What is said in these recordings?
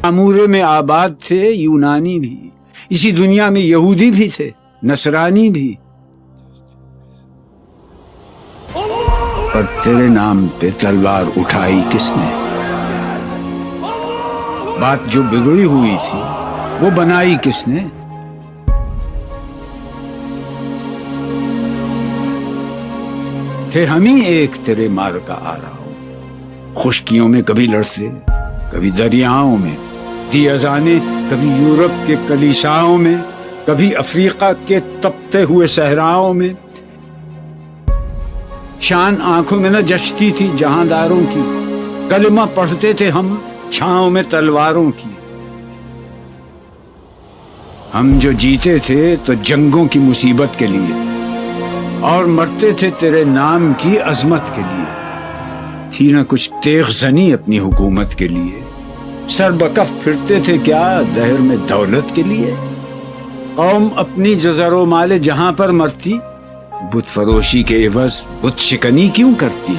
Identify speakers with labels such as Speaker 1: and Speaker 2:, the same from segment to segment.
Speaker 1: معمورے میں آباد تھے یونانی بھی، اسی دنیا میں یہودی بھی تھے، نصرانی بھی، پر تیرے نام پہ تلوار اٹھائی کس نے؟ بات جو بگڑی ہوئی تھی وہ بنائی کس نے؟ تھے ہم ہی ایک تیرے مار کا آ رہا ہوں، خشکیوں میں کبھی لڑتے، کبھی دریاؤں میں، دی اذانیں کبھی یورپ کے کلیساؤں میں، کبھی افریقہ کے تپتے ہوئے صحراؤں میں، شان آنکھوں میں نہ جچتی تھی جہانداروں کی، کلمہ پڑھتے تھے ہم چھاؤں میں تلواروں کی۔ ہم جو جیتے تھے تو جنگوں کی مصیبت کے لیے، اور مرتے تھے تیرے نام کی عظمت کے لیے۔ تھی نہ کچھ تیغ زنی اپنی حکومت کے لیے، سر بکف پھرتے تھے کیا دہر میں دولت کے لیے؟ قوم اپنی جزر و مال جہاں پر مرتی، بت فروشی کے عوض بت شکنی کیوں کرتی؟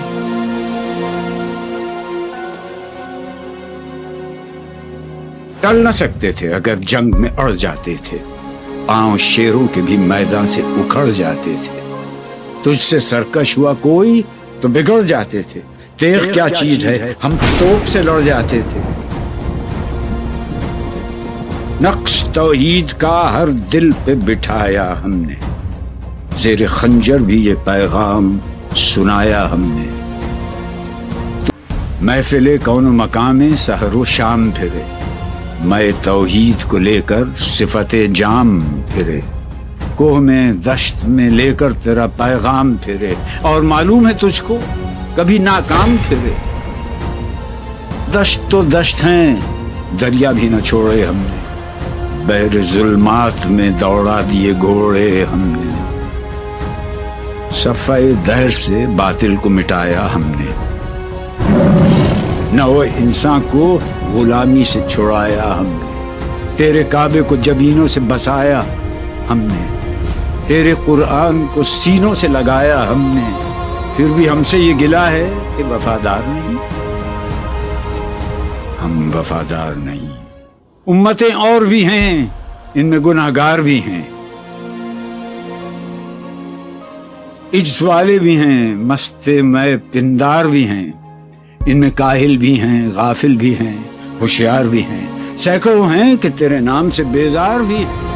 Speaker 1: ٹل نہ سکتے تھے اگر جنگ میں اڑ جاتے تھے، پاؤں شیروں کے بھی میدان سے اکھڑ جاتے تھے۔ تجھ سے سرکش ہوا کوئی تو بگڑ جاتے تھے، تیغ کیا چیز ہے ہم توپ سے لڑ جاتے تھے۔ نقش توحید کا ہر دل پہ بٹھایا ہم نے، زیر خنجر بھی یہ پیغام سنایا ہم نے۔ محفل کون و مقام سحر و شام پھرے، میں توحید کو لے کر صفت جام پھرے، کوہ میں دشت میں لے کر تیرا پیغام پھرے، اور معلوم ہے تجھ کو کبھی ناکام پھرے۔ دشت تو دشت ہیں، دریا بھی نہ چھوڑے ہم نے، بحر ظلمات میں دوڑا دیے گھوڑے ہم نے۔ صفحہ دہر سے باطل کو مٹایا ہم نے، نہ وہ انسان کو غلامی سے چھڑایا ہم نے۔ تیرے کعبے کو جبینوں سے بسایا ہم نے، تیرے قرآن کو سینوں سے لگایا ہم نے، پھر بھی ہم سے یہ گلہ ہے کہ وفادار نہیں، ہم وفادار نہیں۔ امتیں اور بھی ہیں، ان میں گناہگار بھی ہیں، عجز والے بھی ہیں، مست میں پندار بھی ہیں، ان میں کاہل بھی ہیں، غافل بھی ہیں، ہوشیار بھی ہیں، سینکڑوں ہیں کہ تیرے نام سے بیزار بھی ہیں۔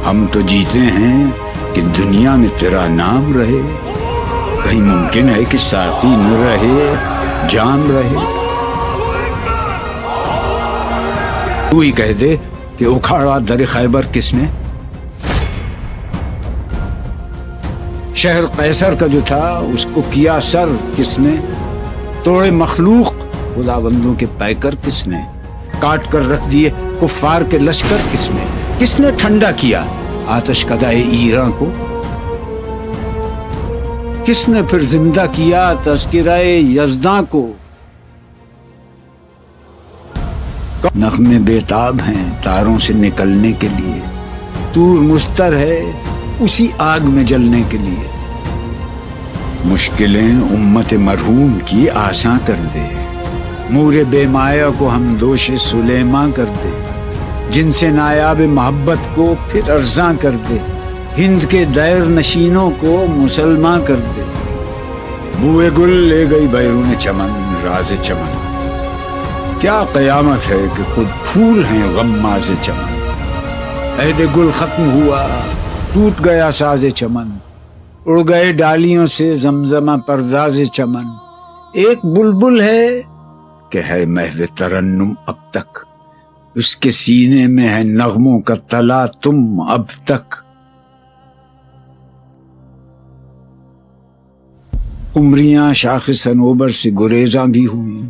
Speaker 1: ہم تو جیتے ہیں کہ دنیا میں تیرا نام رہے، کہیں ممکن ہے کہ ساقی نہ رہے جام رہے۔ تو ہی کہہ دے کہ اکھاڑا در خیبر کس نے؟ شہر قیصر کا جو تھا اس کو کیا سر کس نے؟ توڑے مخلوق خداوندوں کے پیکر کس نے؟ کاٹ کر رکھ دیے کفار کے لشکر کس نے؟ کس نے ٹھنڈا کیا آتش کدائے ایراں کو؟ کس نے پھر زندہ کیا تذکرہ یزداں کو؟ نغمے بیتاب ہیں تاروں سے نکلنے کے لیے، طور مستر ہے اسی آگ میں جلنے کے لیے۔ مشکلیں امت مرحوم کی آساں کر دے، مور بے مایا کو ہم دوش سلیماں کر دے، جن سے نایاب محبت کو پھر ارزاں کر دے، ہند کے دیر نشینوں کو مسلمان کر دے۔ بوئے گل لے گئی بیرون چمن راز چمن، کیا قیامت ہے کہ خود پھول ہیں غماز چمن۔ عہد گل ختم ہوا ٹوٹ گیا ساز چمن، اڑ گئے ڈالیوں سے زمزمہ پرداز چمن۔ ایک بلبل ہے کہ ہے محو ترنم اب تک، اس کے سینے میں ہے نغموں کا تلا تم اب تک۔ عمریاں شاخ صنوبر سے گریزاں بھی ہوئیں،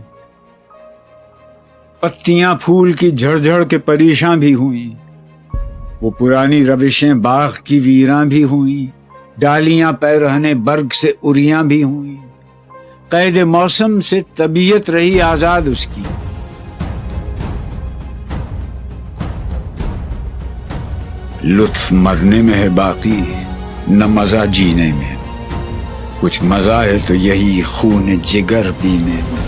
Speaker 1: پتیاں پھول کی جھڑ جھڑ کے پریشاں بھی ہوئیں، وہ پرانی روشیں باغ کی ویراں بھی ہوئیں، ڈالیاں پیرہنے برگ سے اریاں بھی ہوئیں۔ قید موسم سے طبیعت رہی آزاد اس کی، لطف مرنے میں ہے باقی نہ مزہ جینے میں، کچھ مزہ ہے تو یہی خون جگر پینے میں۔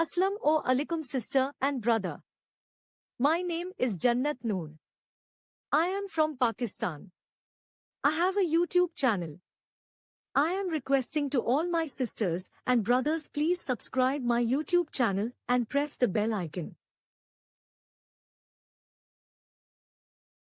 Speaker 2: Aslam o alaikum sister and brother. My name is Jannat Noor. I am from Pakistan. I have a YouTube channel. I am requesting to all my sisters and brothers, please subscribe my YouTube channel and press the bell icon.